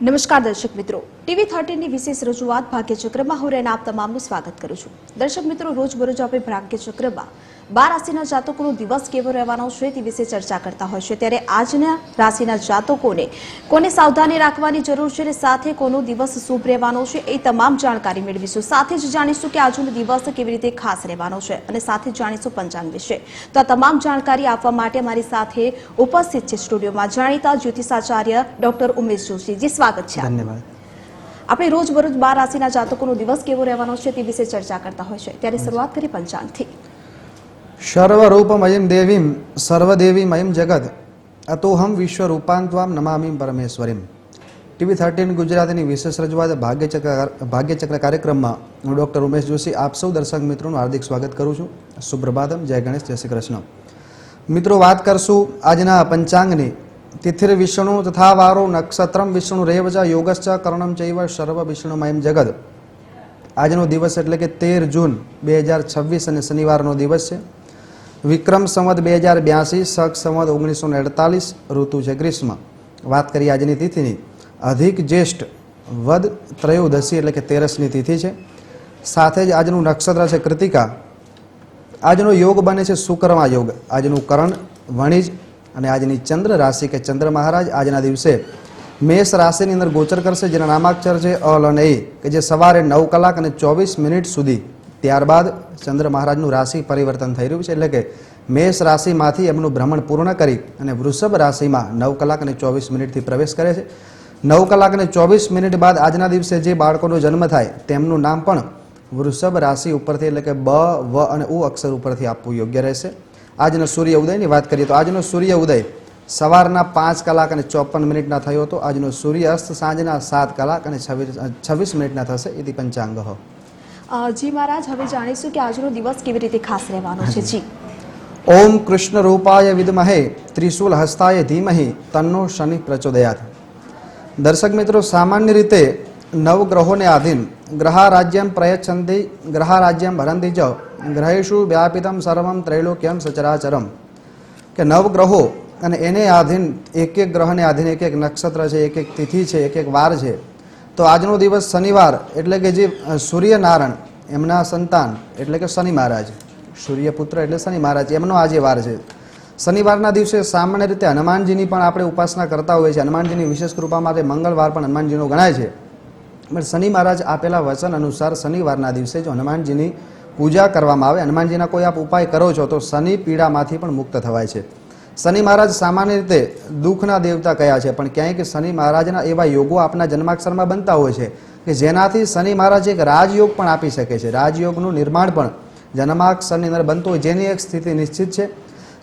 નમસ્કાર દર્શક મિત્રો, ટીવી 13 ની વિશેષ રજૂઆત ભાગ્યચક્રમાં હું રેના આપ તમામનું સ્વાગત કરું છું। દર્શક મિત્રો, રોજબરોજ આપણે ભાગ્યચક્રમાં 12 રાશિના જાતકોનો દિવસ કેવો રહેવાનો છે તે વિશે ચર્ચા કરતા હોય છે। ત્યારે આજના રાશિના જાતકોને કોને સાવધાની રાખવાની જરૂર છે અને સાથે કોનો દિવસ શુભ રહેવાનો છે એ તમામ જાણકારી મેળવીશું। સાથે જ જાણીશું કે આજનો દિવસ કેવી રીતે ખાસ રહેવાનો છે અને સાથે જાણીશું પંચાંગ વિશે। તો આ તમામ જાણકારી આપવા માટે મારી સાથે ઉપસ્થિત છે સ્ટુડિયોમાં જાણીતા જ્યોતિષાચાર્ય ડોક્ટર ઉમેશ જોશીજી। સ્વાગત છે। ધન્યવાદ। આપણે રોજબરોજ 12 રાશિના જાતકોનો દિવસ કેવો રહેવાનો છે તે વિશે ચર્ચા કરતા હોય છે, ત્યારે શરૂઆત કરી પંચાંગથી। સર્વરૂપમયમ દેવીમ સર્વદેવીમયમ જગત અતોહમ વિશ્વરૂપાંત્વામ નમામિ પરમેશ્વરીમ। ટીવી 13 ગુજરાતીની વિશેષ રજૂઆત ભાગ્યચક્ર કાર્યક્રમમાં હું ડૉક્ટર ઉમેશ જોશી આપ સૌ દર્શક મિત્રોનું હાર્દિક સ્વાગત કરું છું। સુપ્રભાતમ, જય ગણેશ, જય શ્રી કૃષ્ણ। મિત્રો, વાત કરશું આજના પંચાંગની। તિથિર વિષ્ણુ તથા વારો નક્ષત્રમ વિષ્ણુ રેવ ચ યોગશ્ચ કર્ણમ ચૈવ સર્વ વિષ્ણુમયમ જગત। આજનો દિવસ એટલે કે 13 જૂન 2026 અને શનિવારનો દિવસ છે। વિક્રમ સંવત 2082, શક સંવત 1948, ઋતુ છે ગ્રીષ્મ। વાત કરીએ આજની તિથિની, અધિક જ્યેષ્ઠ વદ ત્રયોદશી એટલે કે 13ની તિથિ છે। સાથે જ આજનું નક્ષત્ર છે કૃતિકા। આજનો યોગ બને છે શુક્રમા યોગ। આજનું કરણ વણિજ અને આજની ચંદ્ર રાશિ કે ચંદ્ર મહારાજ આજના દિવસે મેષ રાશિની અંદર ગોચર કરશે, જેના નામાક્ષર છે અલ અને એ, કે જે સવારે 9 કલાક અને 24 મિનિટ સુધી। ત્યારબાદ ચંદ્ર મહારાજનું રાશિ પરિવર્તન થઈ રહ્યું છે, એટલે કે મેષ રાશિમાંથી એમનું ભ્રમણ પૂર્ણ કરી અને વૃષભ રાશિમાં 9 કલાક અને 24 મિનિટથી પ્રવેશ કરે છે। 9 કલાક અને 24 મિનિટ બાદ આજના દિવસે જે બાળકોનો જન્મ થાય તેમનું નામ પણ વૃષભ રાશિ ઉપરથી એટલે કે બ, વ અને ઉ અક્ષર ઉપરથી આપવું યોગ્ય રહેશે। આજનો સૂર્ય ઉદયની વાત કરીએ તો આજનો સૂર્ય ઉદય સવારના 5 કલાક અને 54 મિનિટના થયો હતો। આજનો સૂર્યાસ્ત સાંજના 7 કલાક અને 26 મિનિટના થશે। ઇતિ પંચાંગ। જી મહારાજ, હવે જાણીશું કે આજનો દિવસ કેવી રીતે ખાસ રહેવાનો છે। જી। ઓમ કૃષ્ણ રૂપાય વિદ્મહે ત્રિશૂલ હસ્તાય ધીમહિ તન્નો શનિ પ્રચોદયાત। દર્શક મિત્રો, સામાન્ય રીતે નવગ્રહોને આધીન ગ્રહારાજ્યમ પ્રયચ્છન્તિ ગ્રહારાજ્યમ ભરંતિ ચ ગ્રહેશુ વ્યાપિતમ સર્વમ ત્રૈલોક્યમ સચરાચરમ, કે નવગ્રહો અને એને આધીન એક એક ગ્રહને આધીન એક એક નક્ષત્ર છે, એક એક તિથિ છે, એક એક વાર છે। તો આજનો દિવસ શનિવાર એટલે કે જે સૂર્યનારાયણ એમના સંતાન એટલે કે શનિ મહારાજ, સૂર્યપુત્ર એટલે શનિ મહારાજ, એમનો આજે વાર છે। શનિવારના દિવસે સામાન્ય રીતે હનુમાનજીની પણ આપણે ઉપાસના કરતા હોઈએ છીએ। હનુમાનજીની વિશેષ કૃપા માટે મંગળવાર પણ હનુમાનજીનો ગણાય છે। પણ શનિ મહારાજ આપેલા વચન અનુસાર શનિવારના દિવસે જો હનુમાનજીની પૂજા કરવામાં આવે, હનુમાનજીના કોઈ આપ ઉપાય કરો છો તો શનિ પીડામાંથી પણ મુક્ત થવાય છે। શનિ મહારાજ સામાન્ય રીતે દુઃખના દેવતા કયા છે, પણ ક્યાંય કે શનિ મહારાજના એવા યોગો આપના જન્માક્ષરમાં બનતા હોય છે કે જેનાથી શનિ મહારાજ એક રાજયોગ પણ આપી શકે છે। રાજયોગનું નિર્માણ પણ જન્માક્ષરની અંદર બનતું હોય, જેની એક સ્થિતિ નિશ્ચિત છે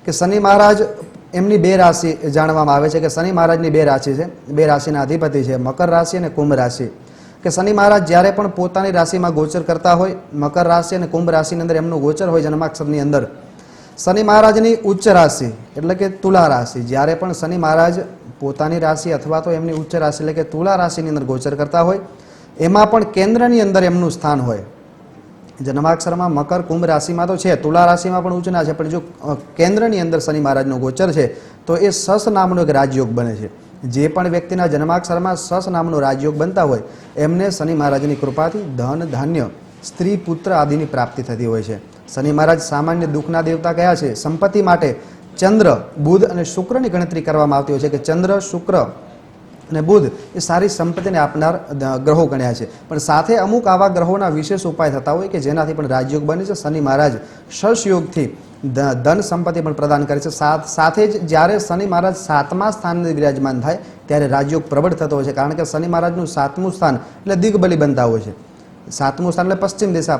કે શનિ મહારાજ એમની 2 રાશિ જાણવામાં આવે છે કે શનિ મહારાજની 2 રાશિ છે, 2 રાશિના અધિપતિ છે, મકર રાશિ અને કુંભ રાશિ। કે શનિ મહારાજ જ્યારે પણ પોતાની રાશિમાં ગોચર કરતા હોય, મકર રાશિ અને કુંભ રાશિની અંદર એમનું ગોચર હોય જન્માક્ષરની અંદર, શનિ મહારાજની ઉચ્ચ રાશિ એટલે કે તુલા રાશિ, જ્યારે પણ શનિ મહારાજ પોતાની રાશિ અથવા તો એમની ઉચ્ચ રાશિ એટલે કે તુલા રાશિની અંદર ગોચર કરતા હોય, એમાં પણ કેન્દ્રની અંદર એમનું સ્થાન હોય। જન્માક્ષરમાં મકર કુંભ રાશિમાં તો છે, તુલા રાશિમાં પણ ઉચ્ચના છે, પણ જો કેન્દ્રની અંદર શનિ મહારાજનું ગોચર છે તો એ સસ નામનો એક રાજયોગ બને છે। જે પણ વ્યક્તિના જન્માક્ષરમાં સસ નામનો રાજયોગ બનતા હોય એમને શનિ મહારાજની કૃપાથી ધન, ધાન્ય, સ્ત્રી, પુત્ર આદિની પ્રાપ્તિ થતી હોય છે। શનિ મહારાજ સામાન્ય દુઃખના દેવતા કયા છે? સંપત્તિ માટે ચંદ્ર, બુધ અને શુક્રની ગણતરી કરવામાં આવતી હોય છે, કે ચંદ્ર, શુક્ર અને બુધ એ સારી સંપત્તિને આપનાર ગ્રહો ગણ્યા છે। પણ સાથે અમુક આવા ગ્રહોના વિશેષ ઉપાય થતા હોય કે જેનાથી પણ રાજયોગ બને છે। શનિ મહારાજ શશયોગથી ધન સંપત્તિ પણ પ્રદાન કરે છે। સાથે જ જ્યારે શનિ મહારાજ 7મા સ્થાને વિરાજમાન થાય ત્યારે રાજયોગ પ્રબળ થતો હોય છે, કારણ કે શનિ મહારાજનું 7મું સ્થાન એટલે દિગ્બલી બનતા હોય છે। 7મું સ્થાન એટલે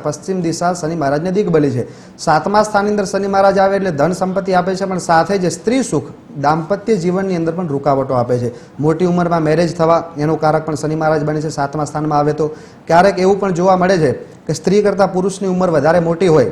પશ્ચિમ દિશા શનિ મહારાજને દિગ્બલી છે। 7મા સ્થાનની અંદર શનિ મહારાજ આવે એટલે ધન સંપત્તિ આપે છે, પણ સાથે જ સ્ત્રી સુખ, દાંપત્ય જીવનની અંદર પણ રૂકાવટો આપે છે। મોટી ઉંમરમાં મેરેજ થવા એનો કારક પણ શનિ મહારાજ બને છે 7મા સ્થાનમાં આવે તો। ક્યારેક એવું પણ જોવા મળે છે કે સ્ત્રી કરતાં પુરુષની ઉંમર વધારે મોટી હોય,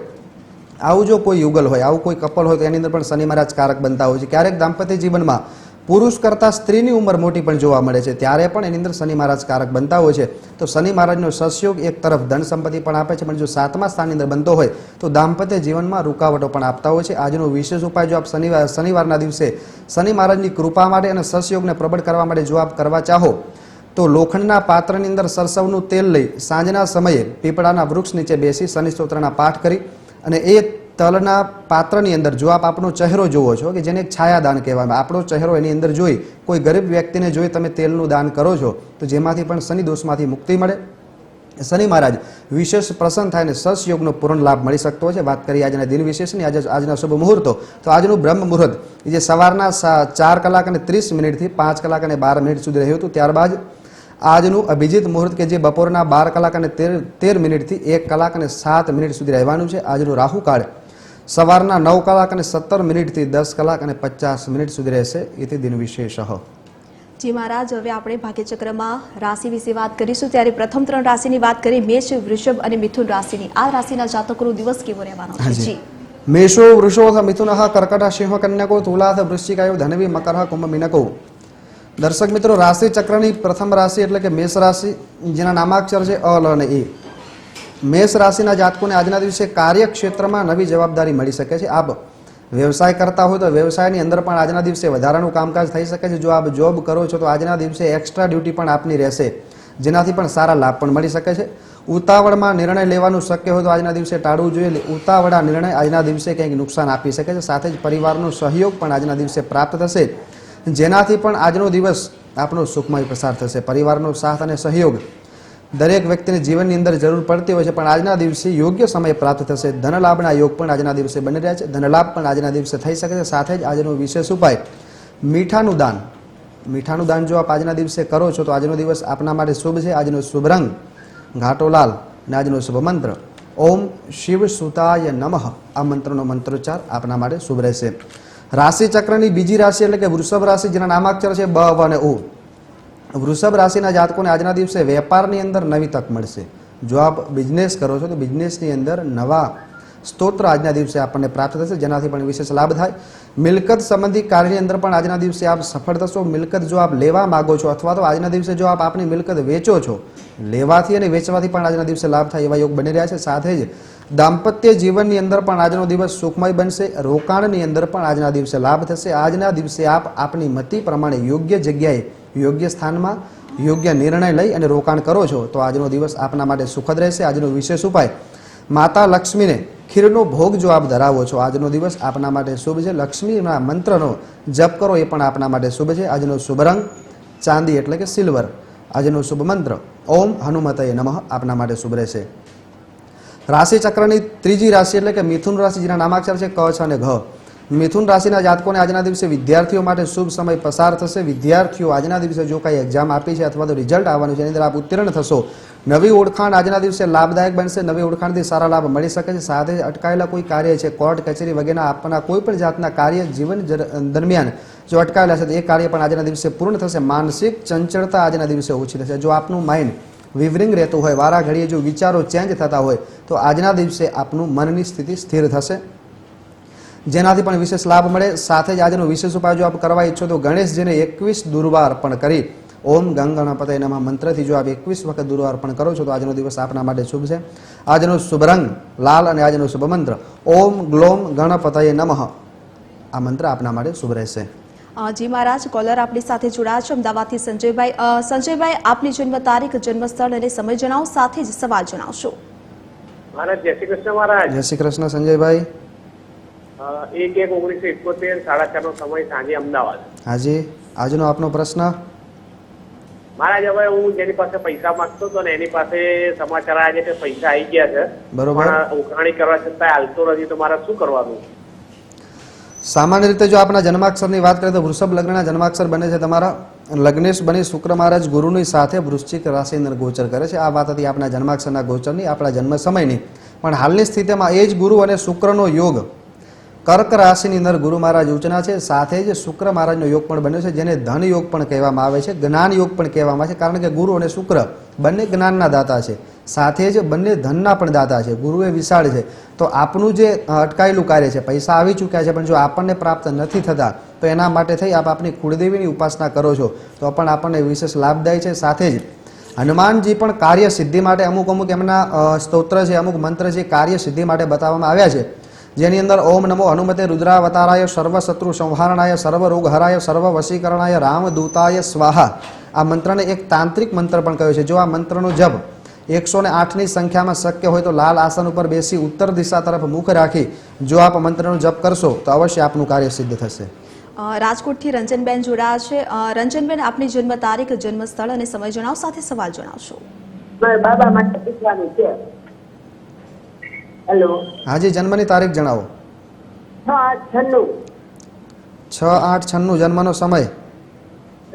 આવું જો કોઈ યુગલ હોય, આવું કોઈ કપલ હોય તો એની અંદર પણ શનિ મહારાજ કારક બનતા હોય છે। ક્યારેક દાંપત્ય જીવનમાં પુરુષ કરતાં સ્ત્રીની ઉંમર મોટી પણ જોવા મળે છે, ત્યારે પણ એની અંદર શનિ મહારાજ કારક બનતા હોય છે। તો શનિ મહારાજનો સહયોગ એક તરફ ધન સંપત્તિ પણ આપે છે, પણ જો 7મા સ્થાનની અંદર બનતો હોય તો દાંપત્ય જીવનમાં રૂકાવટો પણ આપતા હોય છે। આજનો વિશેષ ઉપાય જો આપ શનિવારના દિવસે શનિ મહારાજની કૃપા માટે અને સહયોગને પ્રબળ કરવા માટે જો આપ કરવા ચાહો તો લોખંડના પાત્રની અંદર સરસવનું તેલ લઈ સાંજના સમયે પીપળાના વૃક્ષ નીચે બેસી શનિ સ્તોત્રના પાઠ કરી અને એ તલના પાત્રની અંદર જો આપ આપણો ચહેરો જુઓ છો કે જેને એક છાયાદાન કહેવામાં આવે, આપણો ચહેરો એની અંદર જોઈ કોઈ ગરીબ વ્યક્તિને જોઈ તમે તેલનું દાન કરો છો તો જેમાંથી પણ શનિ દોષમાંથી મુક્તિ મળે, શનિ મહારાજ વિશેષ પ્રસન્ન થાય અને સસ યોગનો પૂર્ણ લાભ મળી શકતો હોય છે. વાત કરીએ આજના દિન વિશેષની, આજના શુભ મુહૂર્તો, તો આજનું બ્રહ્મ મુહૂર્ત જે સવારના 4 કલાક અને 30 મિનિટથી 5 કલાક અને 12 મિનિટ સુધી રહ્યું હતું. ત્યારબાદ આજનું અભિજીત મુહૂર્ત કે જે બપોરના 12 કલાક અને 13 મિનિટથી 1 કલાક અને 7 મિનિટ સુધી રહેવાનું છે. આજનું રાહુકાળ સવારના 9 કલાક અને 17 મિનિટથી 10 કલાક અને 50 મિનિટ સુધી રહેશે. એથી દિન વિશેષ. જી મહારાજ, હવે આપણે ભાગ્યચક્રમાં રાશિ વિશે વાત કરીશું. ત્યારે પ્રથમ 3 રાશિની વાત કરીએ, મેષ, વૃષભ અને મિથુન રાશિની. આ રાશિના જાતકોનો દિવસ કેવો રહેવાનો છે? જી. મેષો વૃષોઃ મિથુનઃ કર્કટઃ સિંહ કન્યાકો તુલાઃ વૃશ્ચિકાયો ધનવી મકરઃ કુંભ મીનકો. દર્શક મિત્રો, રાશિ ચક્રની પ્રથમ રાશિ એટલે કે મેષ રાશિ, જેના નામાક્ષર છે અ, લ અને એ. મેષ રાશિના જાતકોને આજના દિવસે કાર્યક્ષેત્રમાં નવી જવાબદારી મળી શકે છે. આપ વ્યવસાય કરતા હોય તો વ્યવસાયની અંદર પણ આજના દિવસે વધારાનું કામકાજ થઈ શકે છે. જો આપ જોબ કરો છો તો આજના દિવસે એક્સ્ટ્રા ડ્યુટી પણ આપની રહેશે, જેનાથી પણ સારા લાભ પણ મળી શકે છે. ઉતાવળમાં નિર્ણય લેવાનું શક્ય હોય તો આજના દિવસે ટાળવું જોઈએ. ઉતાવળા નિર્ણય આજના દિવસે કંઈક નુકસાન આપી શકે છે. સાથે જ પરિવારનો સહયોગ પણ આજના દિવસે પ્રાપ્ત થશે, જેનાથી પણ આજનો દિવસ આપણો સુખમય પસાર થશે. પરિવારનો સાથ અને સહયોગ દરેક વ્યક્તિને જીવનની અંદર જરૂર પડતી હોય છે, પણ આજના દિવસે યોગ્ય સમય પ્રાપ્ત થશે. ધનલાભના યોગ પણ આજના દિવસે બની રહ્યા છે. ધનલાભ પણ આજના દિવસે થઈ શકે છે. સાથે જ આજનો વિશેષ ઉપાય મીઠાનું દાન. મીઠાનું દાન જો આપ આજના દિવસે કરો છો તો આજનો દિવસ આપના માટે શુભ છે. આજનો શુભ રંગ ઘાટો લાલ અને આજનો શુભ મંત્ર ઓમ શિવ સુતાય નમઃ. આ મંત્રનો મંત્રોચ્ચાર આપના માટે શુભ રહેશે. રાશિ ચક્રની બીજી રાશિ એટલે કે વૃષભ રાશિ, જેના નામાક્ષર છે બ, વ અને ઉ. વૃષભ રાશિના જાતકોને આજના દિવસે વેપારની અંદર નવી તક મળશે. જો આપ બિઝનેસ કરો છો તો બિઝનેસની અંદર નવા સ્તોત્ર આજના દિવસે આપણને પ્રાપ્ત થશે, જેનાથી પણ વિશેષ લાભ થાય. મિલકત સંબંધી કાર્યની અંદર પણ આજના દિવસે આપ સફળ થશો. મિલકત જો આપ લેવા માગો છો અથવા તો આજના દિવસે જો આપ આપની મિલકત વેચો છો, લેવાથી અને વેચવાથી પણ આજના દિવસે લાભ થાય એવા યોગ બની રહ્યા છે. સાથે જ દાંપત્ય જીવનની અંદર પણ આજનો દિવસ સુખમય બનશે. રોકાણની અંદર પણ આજના દિવસે લાભ થશે. આજના દિવસે આપ આપની મતિ પ્રમાણે યોગ્ય જગ્યાએ, યોગ્ય સ્થાનમાં યોગ્ય નિર્ણય લઈ અને રોકાણ કરો છો તો આજનો દિવસ આપના માટે સુખદ રહેશે. આજનો વિશેષ ઉપાય માતા લક્ષ્મીને ખીરનો ભોગ જો આપ ધરાવો છો, આજનો દિવસ આપના માટે શુભ છે. લક્ષ્મીના મંત્રનો જપ કરો એ પણ આપના માટે શુભ છે. આજનો શુભ રંગ ચાંદી એટલે કે સિલ્વર. આજનો શુભ મંત્ર ઓમ હનુમતય નમઃ આપના માટે શુભ રહેશે. રાશિ ચક્રની ત્રીજી રાશિ એટલે કે મિથુન રાશિ, જેના નામાક્ષર છે ક, છ અને ઘ. મિથુન રાશિના જાતકોને આજના દિવસે વિદ્યાર્થીઓ માટે શુભ સમય પસાર થશે. વિદ્યાર્થીઓ આજના દિવસે જો કાંઈ એક્ઝામ આપી છે અથવા તો રિઝલ્ટ આવવાનું છે એની અંદર આપ ઉત્તીર્ણ થશો. નવી ઓળખાણ આજના દિવસે લાભદાયક બનશે. નવી ઓળખાણથી સારા લાભ મળી શકે છે. સાથે અટકાયેલા કોઈ કાર્ય છે, કોર્ટ કચેરી વગેરેના આપના કોઈ પણ જાતના કાર્ય જીવન દરમિયાન જો અટકાયેલા છે તો એ કાર્ય પણ આજના દિવસે પૂર્ણ થશે. માનસિક ચંચળતા આજના દિવસે ઓછી થશે. જો આપનું માઇન્ડ વિવરિંગ રહેતું હોય, વારા ઘડીએ જો વિચારો ચેન્જ થતા હોય તો આજના દિવસે આપનું મનની સ્થિતિ સ્થિર થશે, જેનાથી પણ વિશેષ લાભ મળે. સાથે જ આજનો વિશેષ ઉપાય જો આપ કરવા ઈચ્છો તો ગણેશજીને 21 દુર્વાર પણ કરી ઓમ ગંગણપતય નમઃ મંત્રથી જો આપ 21 વખત દુર્વાર પણ કરો છો તો આજનો દિવસ આપના માટે શુભ છે. આજનો શુભ રંગ લાલ અને આજનો શુભ મંત્ર ઓમ ગ્લોમ ગણપતય નમઃ. આ મંત્ર આપના માટે શુભ રહેશે. જી મહારાજ, કોલર આપણી સાથે જોડાયા છે અમદાવાદથી સંજયભાઈ. સંજયભાઈ, આપની જન્મ તારીખ, જન્મ સ્થળ અને સમય જણાવો, સાથે જ સવાલ જણાવશો. મહારાજ જય શ્રી કૃષ્ણ. મહારાજ જય શ્રી કૃષ્ણ સંજયભાઈ. 1/1/1971 4:30 નો સમય, સાંજે, અમદાવાદ. હાજી, આજનો આપનો પ્રશ્ન. મહારાજ, હવે હું જેની પાસે પૈસા માંગતો હતો ને એની પાસે સમાચાર આવ્યા છે કે પૈસા આવી ગયા છે, બરોબર. પણ ઉઘરાણી કરવા છતાં હાલતો નથી, તો મારે શું કરવાનું? સામાન્ય રીતે જો આપણા જન્માક્ષરની વાત કરીએ તો વૃષભ લગ્નના જન્માક્ષર બને છે તમારા. લગ્નેશ બની શુક્ર મહારાજ ગુરુની સાથે વૃશ્ચિક રાશિ અંદર ગોચર કરે છે. આ વાત હતી આપણા જન્માક્ષરના ગોચરની, આપણા જન્મ સમયની. પણ હાલની સ્થિતિમાં એ જ ગુરુ અને શુક્રનો યોગ કર્ક રાશિની અંદર ગુરુ મહારાજ ઉચના છે. સાથે જ શુક્ર મહારાજનો યોગ પણ બન્યો છે, જેને ધન યોગ પણ કહેવામાં આવે છે, જ્ઞાન યોગ પણ કહેવામાં આવે છે. કારણ કે ગુરુ અને શુક્ર બંને જ્ઞાનના દાતા છે, સાથે જ બંને ધનના પણ દાતા છે. ગુરુ એ વિશાળ છે. તો આપનું જે અટકાયેલું કાર્ય છે, પૈસા આવી ચૂક્યા છે પણ જો આપણને પ્રાપ્ત નથી થતા તો એના માટે થઈ આપ આપની કુળદેવીની ઉપાસના કરો છો તો પણ આપણને વિશેષ લાભદાયી છે. સાથે જ હનુમાનજી પણ કાર્ય સિદ્ધિ માટે અમુક એમના સ્તોત્ર છે, અમુક મંત્ર છે, કાર્ય સિદ્ધિ માટે બતાવવામાં આવ્યા છે, જેની અંદર ઓમ નમો હનુમતે રુદ્રાવતારાય સર્વ શત્રુ સંહારણાય સર્વ રોગ હરાય સર્વ વશીકરણાય રામદૂતાય સ્વાહા. આ મંત્રને એક તાંત્રિક મંત્ર પણ કહ્યો છે. જો આ મંત્રનો જપ 108ની સંખ્યામાં શક્ય હોય તો લાલ આસન ઉપર બેસી ઉત્તર દિશા તરફ મુખ રાખી જો આપ મંત્રનો જપ કરશો તો અવશ્ય આપનું કાર્ય સિદ્ધ થશે. રાજકોટથી રંજનબેન જોડાયા છે. રંજનબેન, આપની જન્મ તારીખ, જન્મ સ્થળ અને સમય જણાવો, સાથે સવાલ જણાવશો. બાબા માટે પૂછવાનું છે. હેલો. હાજી, જન્મની તારીખ જણાવો. 6/8/96 6/8/96 જન્મનો સમય.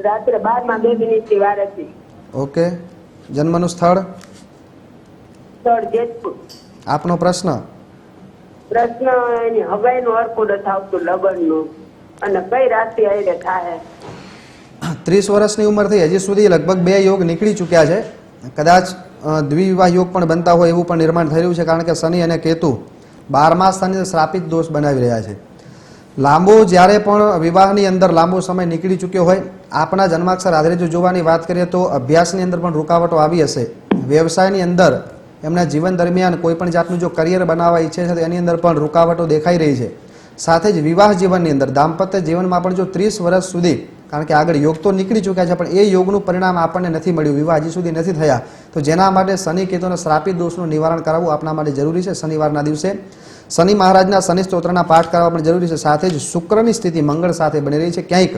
રાત્રે 12:02 વાર હતી. ઓકે. જન્મનું સ્થળ. સ્થળ જેતપુર. આપનો પ્રશ્ન. પ્રશ્ન એની હવાઈનું હરકું નથી આવતું, લગ્નનું, અને કઈ રાશિ આયરે થાય? 30 વર્ષની ઉંમર થઈ, હજી સુધી લગભગ 2 યોગ નીકળી ચૂક્યા છે. કદાચ દ્વિવિવાહ યોગ પણ બનતા હોય એવું પણ નિર્માણ થઈ રહ્યું છે, કારણ કે શનિ અને કેતુ 12મા સ્થાને શ્રાપિત દોષ બનાવી રહ્યા છે. લાંબો જ્યારે પણ વિવાહની અંદર લાંબો સમય નીકળી ચૂક્યો હોય, આપણા જન્માક્ષર આધારે જો જોવાની વાત કરીએ તો અભ્યાસની અંદર પણ રૂકાવટો આવી હશે. વ્યવસાયની અંદર એમના જીવન દરમિયાન કોઈ પણ જાતનું જો કરિયર બનાવવા ઈચ્છે છે તો એની અંદર પણ રૂકાવટો દેખાઈ રહી છે. સાથે જ વિવાહ જીવનની અંદર, દાંપત્ય જીવનમાં પણ જો 30 વર્ષ સુધી, કારણ કે આગળ યોગ તો નીકળી ચૂક્યા છે પણ એ યોગનું પરિણામ આપણને નથી મળ્યું, વિવાહ હજી સુધી નથી થયા, તો જેના માટે શનિ કેતુના શ્રાપિત દોષનું નિવારણ કરાવવું આપણા માટે જરૂરી છે. શનિવારના દિવસે શનિ મહારાજના શનિ સ્તોત્રના પાઠ કરવા પણ જરૂરી છે. સાથે જ શુક્રની સ્થિતિ મંગળ સાથે બની રહી છે. ક્યાંક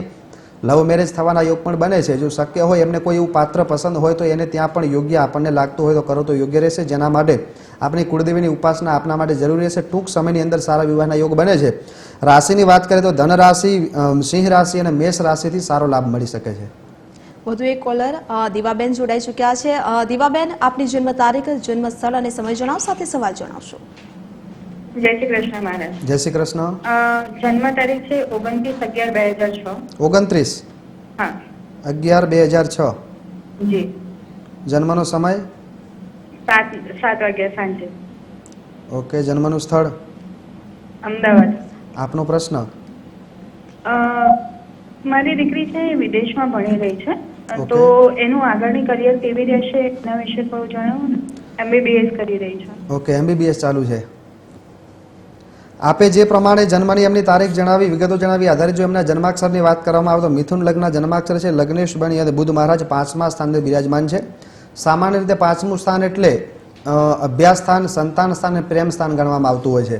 લવ મેરેજ થવાના યોગ પણ બને છે. જો શક્ય હોય એમને કોઈ એવું પાત્ર પસંદ હોય તો એને ત્યાં પણ યોગ્ય આપણને લાગતું હોય તો કરો તો યોગ્ય રહેશે. જેના માટે આપણી કુળદેવીની ઉપાસના આપણા માટે જરૂરી રહેશે. ટૂંક સમયની અંદર સારા વિવાહના યોગ બને છે. રાશિની વાત કરીએ તો ધન રાશિ, સિંહ રાશિ અને મેષ રાશિથી સારો લાભ મળી શકે છે. વધુ એક કોલર દીવાબેન જોડાઈ ચૂક્યા છે. દીવાબેન, આપની જન્મ તારીખ, જન્મ સ્થળ અને સમય જણાવો, સાથે સવાલ જણાવશો. જય શ્રી કૃષ્ણ મહારાજ. જય શ્રી કૃષ્ણ. જન્મ તારીખ છે 29/11/2006. 29 હા 11/2006. જી. જન્મનો સમય. 7 વાગ્યા સાંજે. ઓકે. જન્મનું સ્થળ. અમદાવાદ. આપનો પ્રશ્ન. મારી દીકરી છે એ વિદેશમાં ભણી રહી છે, Okay. તો એનું આગળની કરિયર કેવી રહેશે એના વિશે થોડું જણાવો ને. MBBS કરી રહી છે. ઓકે. MBBS ચાલુ છે. આપે જે પ્રમાણે જન્મની એમની તારીખ જણાવી, વિગતો જણાવી, આધારિત જો એમના જન્માક્ષરની વાત કરવામાં આવે તો મિથુન લગ્ન જન્માક્ષર છે. લગ્નેશ બની અને બુધ મહારાજ 5મા સ્થાને બિરાજમાન છે. સામાન્ય રીતે 5મું સ્થાન એટલે અભ્યાસ સ્થાન, સંતાન સ્થાન અને પ્રેમ સ્થાન ગણવામાં આવતું હોય છે.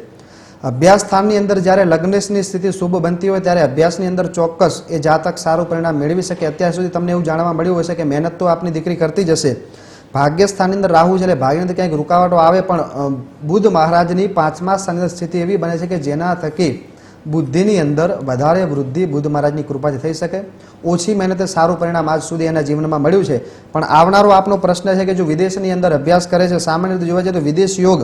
અભ્યાસ સ્થાનની અંદર જ્યારે લગ્નેશની સ્થિતિ શુભ બનતી હોય ત્યારે અભ્યાસની અંદર ચોક્કસ એ જાતક સારું પરિણામ મેળવી શકે. અત્યાર સુધી તમને એવું જાણવા મળ્યું હશે કે મહેનત તો આપની દીકરી કરતી જ હશે. ભાગ્ય સ્થાનની અંદર રાહુ છે એટલે ભાગ્યની અંદર ક્યાંક રૂકાવટો આવે, પણ બુધ મહારાજની 5મા સ્થાનની અંદર સ્થિતિ એવી બને છે કે જેના થકી બુદ્ધિની અંદર વધારે વૃદ્ધિ બુધ મહારાજની કૃપાથી થઈ શકે. ઓછી મહેનતે સારું પરિણામ આજ સુધી એના જીવનમાં મળ્યું છે. પણ આવનારો આપનો પ્રશ્ન છે કે જો વિદેશની અંદર અભ્યાસ કરે છે, સામાન્ય રીતે જોવા જઈએ તો વિદેશ યોગ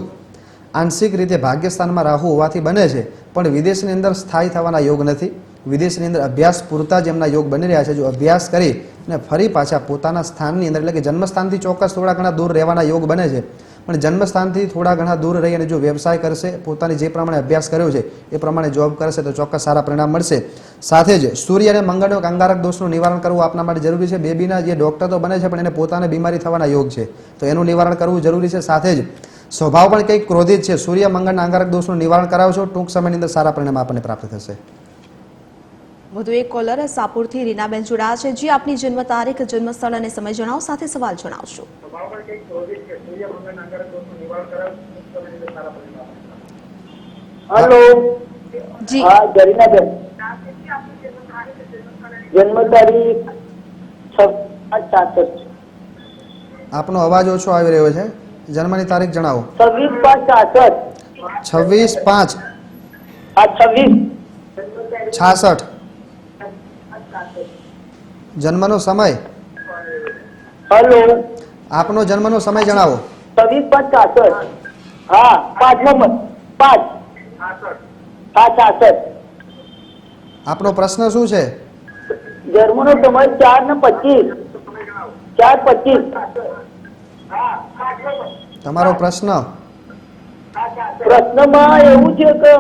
આંશિક રીતે ભાગ્યસ્થાનમાં રાહુ હોવાથી બને છે, પણ વિદેશની અંદર સ્થાયી થવાના યોગ નથી. વિદેશની અંદર અભ્યાસ પૂરતા જ એમના યોગ બની રહ્યા છે. જો અભ્યાસ કરી અને ફરી પાછા પોતાના સ્થાનની અંદર, એટલે કે જન્મસ્થાનથી ચોક્કસ થોડા ઘણા દૂર રહેવાના યોગ બને છે, પણ જન્મસ્થાનથી થોડા ઘણા દૂર રહી અને જો વ્યવસાય કરશે, પોતાની જે પ્રમાણે અભ્યાસ કર્યો છે એ પ્રમાણે જોબ કરશે તો ચોક્કસ સારા પરિણામ મળશે. સાથે જ સૂર્ય અને મંગળનો અંગારક દોષનું નિવારણ કરવું આપના માટે જરૂરી છે. બેબીના જે ડોક્ટર તો બને છે પણ એને પોતાને બીમારી થવાના યોગ છે, તો એનું નિવારણ કરવું જરૂરી છે. સાથે જ સ્વભાવ પણ કંઈક ક્રોધિત છે. સૂર્ય મંગળના અંગારક દોષનું નિવારણ કરાવશો, ટૂંક સમયની અંદર સારા પરિણામ આપણને પ્રાપ્ત થશે. વધુ એક કોલર સાપુરથી રીનાબેન જોડાયા છે. જી, આપની જન્મ તારીખ, જન્મ સ્થળ અને સમય જણાવો, સાથે સવાલ જણાવશો. હેલો. જી. હા જરીનાબેન. જન્મ તારીખ 6/8/66. આપનો અવાજ ઓછો આવી રહ્યો છે. જન્મની તારીખ જણાવો. 26/5/66. 26/5/66. હા 26. જન્મનો સમય. હેલો. આપનો જન્મનો સમય જણાવો. 26/5/66. હા 5 નંબર 5. હા 66. આપનો પ્રશ્ન શું છે? જન્મનો સમય 4:25. 4:25. તમારો પ્રશ્ન. પ્રશ્નમાં એવું છે કે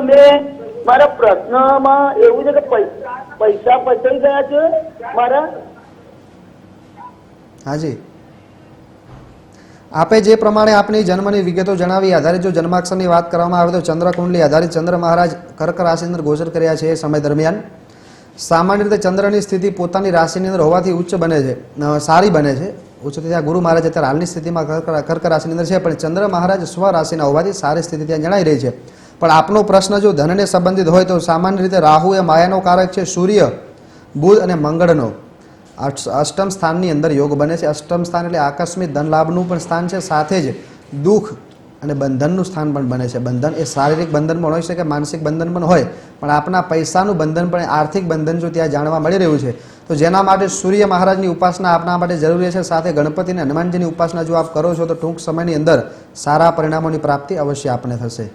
મારા પ્રશ્નમાં એવું છે કે પૈસા પચાઈ ગયા છે મારા. હાજી. આપે જે પ્રમાણે આપની જન્મની વિગતો જણાવી, આધારિત જો જન્માક્ષરની વાત કરવામાં આવે તો ચંદ્ર કુંડલી આધારિત ચંદ્ર મહારાજ કર્ક રાશિની અંદર ગોચર કર્યા છે એ સમય દરમિયાન સામાન્ય રીતે ચંદ્રની સ્થિતિ પોતાની રાશિની અંદર હોવાથી ઉચ્ચ બને છે, સારી બને છે. ઉચ્ચથી ત્યાં ગુરુ મહારાજ અત્યારે હાલની સ્થિતિમાં કર્ક રાશિની અંદર છે, પણ ચંદ્ર મહારાજ સ્વ રાશિના હોવાથી સારી સ્થિતિ ત્યાં જણાઈ રહી છે. પણ આપનો પ્રશ્ન જો ધનને સંબંધિત હોય તો સામાન્ય રીતે રાહુ એ માયાનો કારક છે, સૂર્ય, બુધ અને મંગળનો અષ્ટમ સ્થાનની અંદર યોગ બને છે. અષ્ટમ સ્થાન એટલે આકસ્મિક ધન લાભનું પણ સ્થાન છે, સાથે જ દુઃખ અને બંધનનું સ્થાન પણ બને છે. બંધન એ શારીરિક બંધન પણ હોઈ શકે, માનસિક બંધન પણ હોય, પણ આપના પૈસાનું બંધન પણ આર્થિક બંધન જો ત્યાં જાણવા મળી રહ્યું છે, તો જેના માટે સૂર્ય મહારાજની ઉપાસના આપના માટે જરૂરી છે. સાથે ગણપતિ અને હનુમાનજીની ઉપાસના જો આપ કરો છો તો ટૂંક સમયની અંદર સારા પરિણામોની પ્રાપ્તિ અવશ્ય આપને થશે.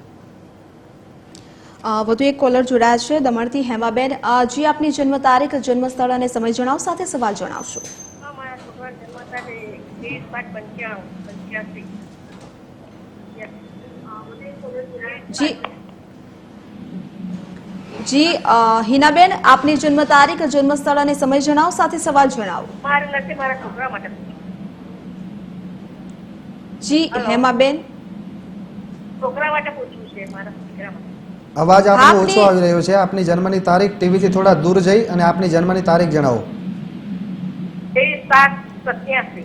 વધુ એક કોલર જોડાયા છે દમણથી. હેમાબેન, જી આપની જન્મ તારીખ, જન્મ સ્થળ અને સમય જણાવો, સાથે સવાલ જણાવશો. મારા છોકરા જન્મ તારીખ 13/5/85. જી જી હિનાબેન, આપની જન્મ તારીખ, જન્મ સ્થળ અને સમય જણાવો, સાથે સવાલ જણાવો. મારે નથી, મારા છોકરા માટે. જી હેમાબેન, છોકરા માટે પૂછવું છે, મારા છોકરા માટે. અવાજ આપનો આપની- ઓછો આવી રહ્યો છે. આપની જન્મની તારીખ ટીવીથી થોડા દૂર જઈ અને આપની જન્મની તારીખ જણાવો. 13/7/87.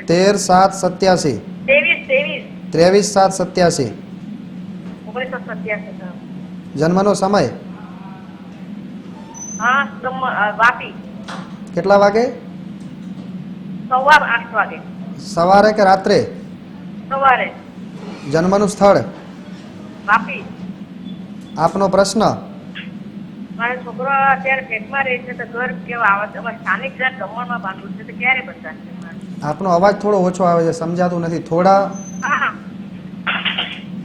13/7/87. 23/7/87. 1987. જન્મનો સમય હા, વાપી કેટલા વાગે? 8:15 વાગે સવારે કે રાત્રે? સવારે. જન્મનું સ્થળ? વાપી. આપનો પ્રશ્ન? મારો છોકરો અત્યારે પેટમાં રહે છે, તો ઘર કેવા આવે છે? અમારે સ્થાનિક ઘર દમણમાં બાંધવું છે, તો ક્યારે બનશે? આપનો અવાજ થોડો ઓછો આવે છે, સમજાતું નથી. થોડા હા,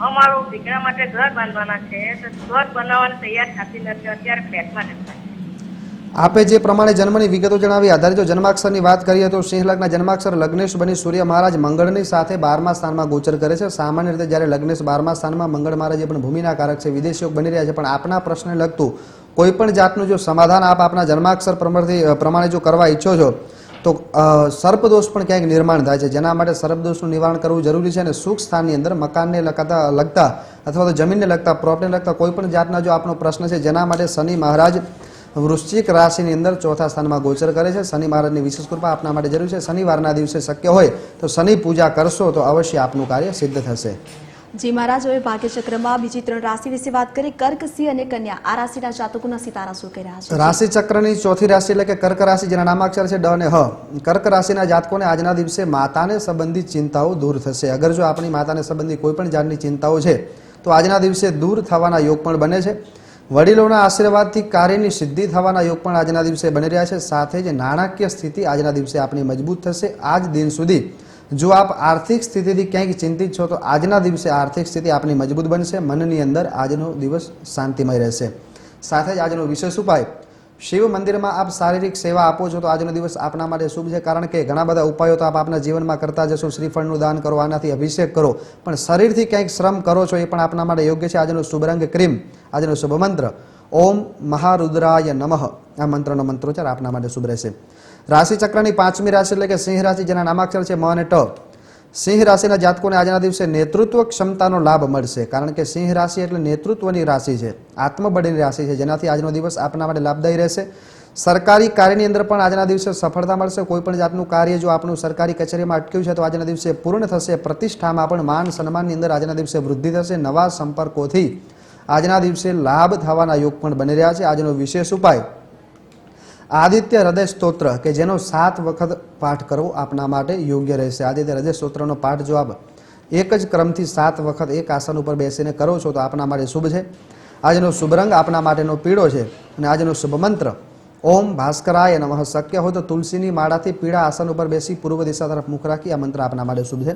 અમારું દીકરા માટે ઘર બાંધવાના છે, તો ઘર બનાવવાની તૈયાર થતી નથી, અત્યારે પેટમાં રહેતા. આપે જે પ્રમાણે જન્મની વિગતો જણાવી આધારે જો જન્માક્ષરની વાત કરીએ તો સિંહ લગ્ન જન્માક્ષર લગ્નેશ બની સૂર્ય મહારાજ મંગળની સાથે 12મા સ્થાનમાં ગોચર કરે છે. સામાન્ય રીતે જ્યારે લગ્નેશ 12મા સ્થાનમાં, મંગળ મહારાજ એ પણ ભૂમિના કારક છે, વિદેશ યોગ બની રહ્યા છે. પણ આપના પ્રશ્નને લગતું કોઈ પણ જાતનું જો સમાધાન આપ આપના જન્માક્ષર પ્રમાણે જો કરવા ઈચ્છો છો તો સર્પદોષ પણ ક્યાંક નિર્માણ થાય છે, જેના માટે સર્પદોષનું નિવારણ કરવું જરૂરી છે. અને સુખ સ્થાનની અંદર મકાનને લગતા અથવા તો જમીનને લગતા, પ્રોપર્ટીને લગતા કોઈ પણ જાતના જો આપનો પ્રશ્ન છે, જેના માટે શનિ મહારાજ વૃશ્ચિક રાશિની અંદર ચોથા સ્થાનમાં ગોચર કરે છે. શનિ મહારાજની વિશેષ કૃપા આપના માટે જરૂરી છે. શનિવારના દિવસે શક્ય હોય તો શનિ પૂજા કરશો તો અવશ્ય આપનું કાર્ય સિદ્ધ થશે. જી મહારાજ, હવે ભાગ્યચક્રમાં બીજી 3 રાશિ વિશે વાત કરી. કર્ક, સિંહ અને કન્યા, આ રાશિના જાતકોના સિતારા શું કહી રહ્યા છે? રાશિ ચક્રની ચોથી રાશિ એટલે કે કર્ક રાશિ, જેના નામાક્ષર છે ડ અને હ. કર્ક રાશિના જાતકોને આજના દિવસે માતાને સંબંધિત ચિંતાઓ દૂર થશે. અગર જો આપણી માતાને સંબંધિત કોઈ પણ જાતની ચિંતાઓ છે તો આજના દિવસે દૂર થવાના યોગ પણ બને છે. વડીલોના આશીર્વાદથી કાર્યની સિદ્ધિ થવાના યોગ પણ આજના દિવસે બની રહ્યા છે. સાથે જ નાણાકીય સ્થિતિ આજના દિવસે આપણી મજબૂત થશે. આજ દિન સુધી જો આપ આર્થિક સ્થિતિથી ક્યાંક ચિંતિત છો તો આજના દિવસે આર્થિક સ્થિતિ આપની મજબૂત બનશે. મનની અંદર આજનો દિવસ શાંતિમય રહેશે. સાથે જ આજનો વિશેષ ઉપાય, શિવ મંદિરમાં આપ શારીરિક સેવા આપો છો તો આજનો દિવસ આપના માટે શુભ છે. કારણ કે ઘણા બધા ઉપાયો તો આપ આપના જીવનમાં કરતા જશો. શ્રીફળનું દાન કરો, આનાથી અભિષેક કરો, પણ શરીરથી ક્યાંક શ્રમ કરો છો એ પણ આપના માટે યોગ્ય છે. આજનો શુભ રંગ ક્રીમ, આજનો શુભ મંત્ર ઓમ મહારુદ્રાય નમઃ. આ મંત્રનો મંત્રોચ્ચાર આપના માટે શુભ રહેશે. રાશિ ચક્રની 5મી રાશિ એટલે કે સિંહ રાશિ, જેના નામાક્ષર છે મ અને ટ. સિંહ રાશિના જાતકોને આજના દિવસે નેતૃત્વ ક્ષમતાનો લાભ મળશે. કારણ કે સિંહ રાશિ એટલે નેતૃત્વની રાશિ છે, આત્મબળની રાશિ છે, જેનાથી આજનો દિવસ આપના માટે લાભદાયી રહેશે. સરકારી કાર્યની અંદર પણ આજના દિવસે સફળતા મળશે. કોઈ પણ જાતનું કાર્ય જો આપણું સરકારી કચેરીમાં અટક્યું છે તો આજના દિવસે પૂર્ણ થશે. પ્રતિષ્ઠામાં પણ માન સન્માનની અંદર આજના દિવસે વૃદ્ધિ થશે. નવા સંપર્કોથી આજના દિવસે લાભ થવાના યોગ પણ બની રહ્યા છે. આજનો વિશેષ ઉપાય, આદિત્ય હૃદય સ્તોત્ર કે જેનો 7 વખત પાઠ કરવો આપના માટે યોગ્ય રહેશે. આદિત્ય હૃદય સ્તોત્રનો પાઠ જો આપ એક જ ક્રમથી 7 વખત એક આસન ઉપર બેસીને કરો છો તો આપના માટે શુભ છે. આજનો શુભ રંગ આપના માટેનો પીળો છે. અને આજનો શુભ મંત્ર ઓમ ભાસ્કરાય નમઃ. શક્ય હોય તો તુલસીની માળાથી પીળા આસન ઉપર બેસી પૂર્વ દિશા તરફ મુખ રાખી આ મંત્ર આપના માટે શુભ છે.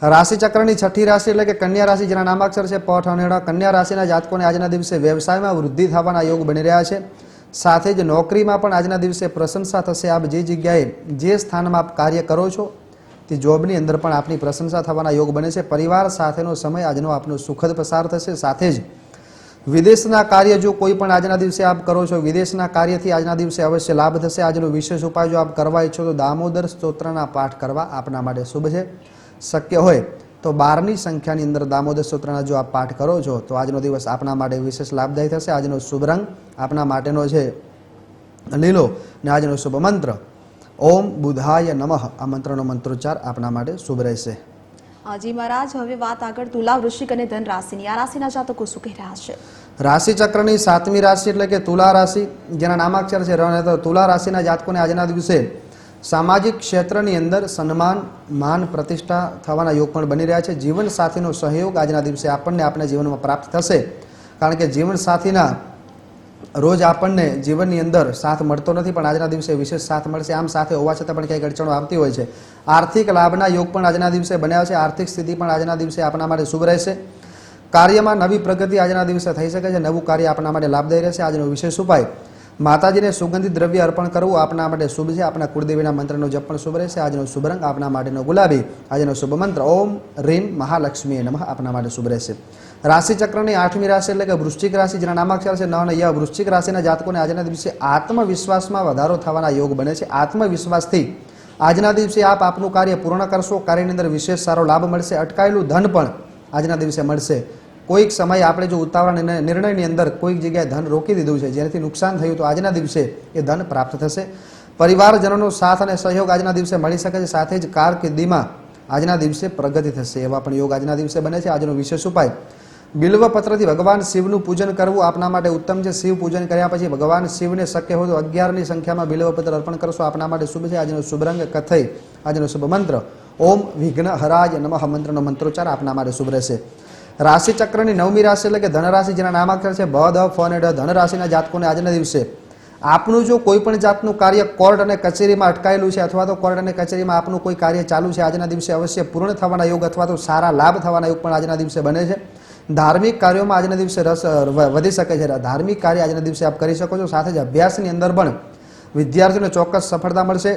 રાશિ ચક્રની 6ઠી રાશિ એટલે કે કન્યા રાશિ, જેના નામાક્ષર છે પ, ઠ અને ળ. કન્યા રાશિના જાતકોને આજના દિવસે વ્યવસાયમાં વૃદ્ધિ થવાના યોગ બની રહ્યા છે. સાથે જ નોકરીમાં પણ આજના દિવસે પ્રશંસા થશે. આપ જે જગ્યાએ જે સ્થાનમાં આપ કાર્ય કરો છો તે જોબની અંદર પણ આપની પ્રશંસા થવાના યોગ બને છે. પરિવાર સાથેનો સમય આજનો આપનો સુખદ પસાર થશે. સાથે જ વિદેશના કાર્ય જો કોઈ પણ આજના દિવસે આપ કરો છો, વિદેશના કાર્યથી આજના દિવસે અવશ્ય લાભ થશે. આજનો વિશેષ ઉપાય જો આપ કરવા ઈચ્છો તો દામોદર સ્તોત્રના પાઠ કરવા આપના માટે શુભ છે. શક્ય હોય તો 12ની સંખ્યાની અંદર દામોદર સ્તોત્રના જો આપ પાઠ કરો છો તો આજનો દિવસ આપના માટે વિશેષ લાભદાયી થશે. આજનો શુભ રંગ આપના માટેનો છે લીલો ને આજનો શુભ મંત્ર ઓમ બુધાય નમઃ. આ મંત્રનો મંત્રોચ્ચાર આપના માટે શુભ રહેશે. જી મહારાજ, હવે વાત આગળ તુલા, વૃશ્ચિક અને ધન રાશિની. આ રાશિના જાતકો શું કહી રહ્યા છે? રાશિ ચક્રની 7મી રાશિ એટલે કે તુલા રાશિ, જેના નામાક્ષર છે ર. તો તુલા રાશિના જાતકોને આજના દિવસે સામાજિક ક્ષેત્રની અંદર સન્માન, માન, પ્રતિષ્ઠા થવાના યોગ પણ બની રહ્યા છે. જીવન સાથીનો સહયોગ આજના દિવસે આપણને આપણા જીવનમાં પ્રાપ્ત થશે, કારણ કે જીવન સાથીના રોજ આપણને જીવનની અંદર સાથ મળતો નથી, પણ આજના દિવસે વિશેષ સાથ મળશે. આમ સાથે હોવા છતાં પણ કંઈક અડચણો આવતી હોય છે. આર્થિક લાભના યોગ પણ આજના દિવસે બન્યા છે. આર્થિક સ્થિતિ પણ આજના દિવસે આપણા માટે શુભ રહેશે. કાર્યમાં નવી પ્રગતિ આજના દિવસે થઈ શકે છે. નવું કાર્ય આપણા માટે લાભદાયી રહેશે. આજનો વિશેષ ઉપાય માતાજીને સુગંધિત દ્રવ્ય અર્પણ કરવું આપણા માટે શુભ છે. આપણા કુળદેવીના મંત્રનો જપ પણ શુભ રહેશે. આજનો શુભ રંગ આપણા માટેનો ગુલાબી. આજનો શુભ મંત્ર ઓમ રીમ મહાલક્ષ્મીએ નમઃ આપણા માટે શુભ રહેશે. રાશિ ચક્રની 8મી રાશિ એટલે કે વૃશ્ચિક રાશિ, જેના નામાક્ષર છે ન અને ય. વૃશ્ચિક રાશિના જાતકોને આજના દિવસે આત્મવિશ્વાસમાં વધારો થવાના યોગ બને છે. આત્મવિશ્વાસથી આજના દિવસે આપ આપનું કાર્ય પૂર્ણ કરશો. કાર્યની અંદર વિશેષ સારો લાભ મળશે. અટકાયેલું ધન પણ આજના દિવસે મળશે. કોઈક સમય આપણે જો ઉતાવળ નિર્ણયની અંદર કોઈક જગ્યાએ ધન રોકી દીધું છે, જેનાથી નુકસાન થયું, તો આજના દિવસે એ ધન પ્રાપ્ત થશે. પરિવારજનોનો સાથ અને સહયોગ આજના દિવસે મળી શકે છે. સાથે જ કારકિર્દીમાં આજના દિવસે પ્રગતિ થશે. એવા પણ યોગ આજના દિવસે બને છે. આજનો વિશેષ ઉપાય બિલ્વપત્રથી ભગવાન શિવનું પૂજન કરવું આપના માટે ઉત્તમ છે. શિવ પૂજન કર્યા પછી ભગવાન શિવને શક્ય હોય તો 11ની સંખ્યામાં બિલ્વપત્ર અર્પણ કરશો, આપના માટે શુભ છે. આજનો શુભ રંગ કથઈ. આજનો શુભ મંત્ર ઓમ વિઘ્ન હરાય નમઃ મંત્રનો મંત્રોચ્ચાર આપના માટે શુભ રહેશે. રાશિ ચક્રની 9મી રાશિ એટલે કે ધન રાશિ, જેના નામાક્ષર છે બ, દ, ફ અને ડ. ધન રાશિના જાતકોને આજના દિવસે આપનું જો કોઈ પણ જાતનું કાર્ય કોર્ટ અને કચેરીમાં અટકાયેલું છે, અથવા તો કોર્ટ અને કચેરીમાં આપનું કોઈ કાર્ય ચાલુ છે, આજના દિવસે અવશ્ય પૂર્ણ થવાના યોગ અથવા તો સારા લાભ થવાના યોગ પણ આજના દિવસે બને છે. ધાર્મિક કાર્યોમાં આજના દિવસે રસ વધી શકે છે. ધાર્મિક કાર્ય આજના દિવસે આપ કરી શકો છો. સાથે જ અભ્યાસની અંદર પણ વિદ્યાર્થીઓને ચોક્કસ સફળતા મળશે.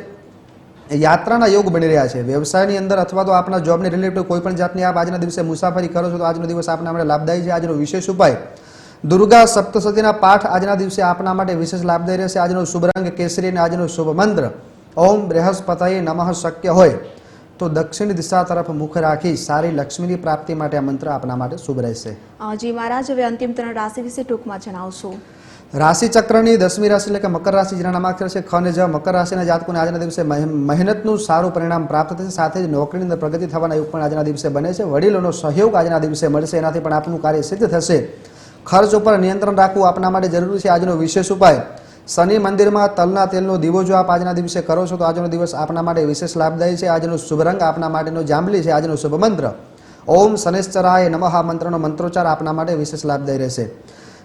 યાત્રાના યોગ બની રહ્યા છે. વ્યવસાયની અંદર અથવા તો આપના જોબને રિલેટેડ કોઈ પણ જાતની આપ આજના દિવસે મુસાફરી કરો છો, તો આજનો દિવસ આપના માટે લાભદાયી છે. આજનો વિશેષ ઉપાય દુર્ગા સપ્તશતીના પાઠ આજના દિવસે આપના માટે વિશેષ લાભદાયી રહેશે. આજનો શુભ રંગ કેસરી અને આજનો શુભ મંત્ર ઓમ બૃહસ્પતયે નમઃ. શક્ય હોય તો દક્ષિણ દિશા તરફ મુખ રાખી સારી લક્ષ્મીની પ્રાપ્તિ માટે આ મંત્ર આપના માટે શુભ રહેશે. જી મહારાજ, હવે અંતિમ 3 રાશિ વિશે ટૂંકમાં જણાવશો. રાશિ ચક્રની 10મી રાશિ એટલે કે મકર રાશિ, જેના નામાક્ષર છે ખ અને જ. મકર રાશિના જાતકોને આજના દિવસે મહેનતનું સારું પરિણામ પ્રાપ્ત થશે. સાથે જ નોકરીની અંદર પ્રગતિ થવાના યોગ પણ આજના દિવસે બને છે. વડીલોનો સહયોગ આજના દિવસે મળશે. એનાથી પણ આપનું કાર્ય સિદ્ધ થશે. ખર્ચ ઉપર નિયંત્રણ રાખવું આપના માટે જરૂરી છે. આજનો વિશેષ ઉપાય શનિ મંદિરમાં તલના તેલનો દીવો જો આપ આજના દિવસે કરો છો, તો આજનો દિવસ આપના માટે વિશેષ લાભદાયી છે. આજનો શુભ રંગ આપના માટેનો જાંબલી છે. આજનો શુભ મંત્ર ઓમ શનિશ્ચરાય નમઃ. આ મંત્રનો મંત્રોચ્ચાર આપના માટે વિશેષ લાભદાયી રહેશે.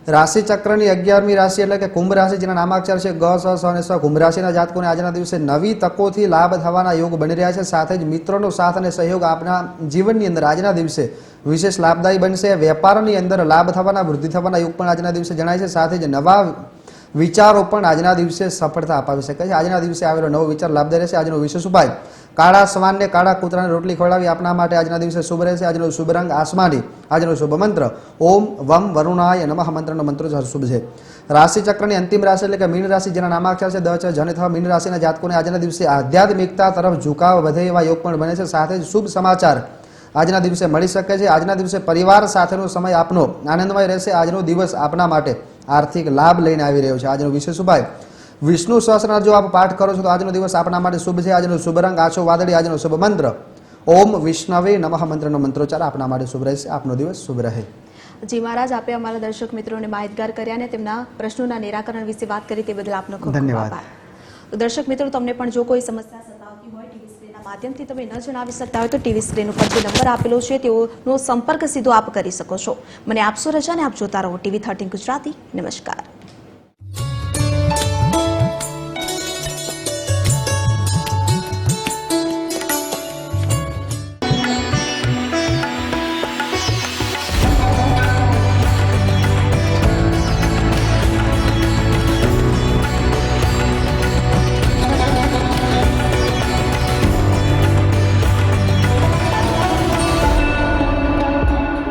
રાશિ ચક્રની 11મી રાશિ એટલે કે કુંભ રાશિ, જેના નામાક્ષર છે ગ, સ, સ અને સ. કુંભ રાશિના જાતકોને આજના દિવસે નવી તકોથી લાભ થવાના યોગ બની રહ્યા છે. સાથે જ મિત્રોનો સાથ અને સહયોગ આપના જીવનની અંદર આજના દિવસે વિશેષ લાભદાયી બનશે. વેપારની અંદર લાભ થવાના, વૃદ્ધિ થવાના યોગ પણ આજના દિવસે જણાય છે. સાથે જ નવા વિચારો પણ આજના દિવસે સફળતા અપાવી શકે છે. આજના દિવસે આવેલો નવો વિચાર લાભદાયી રહેશે. આજનો વિશેષ ઉપાય કાળા શ્વાનને કાળા કૂતરાને રોટલી ખવડાવી આપના માટે આજના દિવસે શુભ રહેશે. આજનો શુભ રંગ આસમાની. આજનો શુભ મંત્ર ઓમ વમ વરુણાય નમઃ મંત્રનો મંત્ર શુભ છે. રાશિ ચક્રની અંતિમ રાશિ એટલે કે મીન રાશિ, જેના નામાક્ષર છે દ, ચ, જ અને થ. મીન રાશિના જાતકોને આજના દિવસે આધ્યાત્મિકતા તરફ ઝુકાવ વધે એવા યોગ પણ બને છે. સાથે જ શુભ સમાચાર આજના દિવસે મળી શકે છે. આજના દિવસે પરિવાર સાથેનો સમય આપનો આનંદમય રહેશે. આજનો દિવસ આપના માટે આર્થિક લાભ લઈને આવી રહ્યો છે. આજનો વિશેષ ઉપાય વિષ્ણુ સહસ્રનામ જો આપ પાઠ કરો છો, તો આજનો દિવસ આપના માટે શુભ છે. આજનો શુભ રંગ આછો વાદળી. આજનો શુભ મંત્ર ઓમ વિષ્ણવે નમઃ મંત્રનો મંત્રોચ્ચાર આપના માટે શુભ રહેશે. આપનો દિવસ શુભ રહે. જી મહારાજ, આપે અમારા દર્શક મિત્રોને માહિતગાર કર્યા અને તેમના પ્રશ્નોના નિરાકરણ વિશે વાત કરી તે બદલ આપનો ખૂબ ખૂબ ધન્યવાદ. આભાર. તો દર્શક મિત્રો, તમને પણ જો કોઈ સમસ્યા સતાવતી હોય, ટીવી સ્ક્રીનના માધ્યમથી તમે ન જણાવી શકતા હોય, તો ટીવી સ્ક્રીન ઉપર જે નંબર આપેલો છે તેઓનો સંપર્ક સીધો આપ કરી શકો છો. મને આપશો રજા અને આપ જોતા રહો TV13 ગુજરાતી. નમસ્કાર.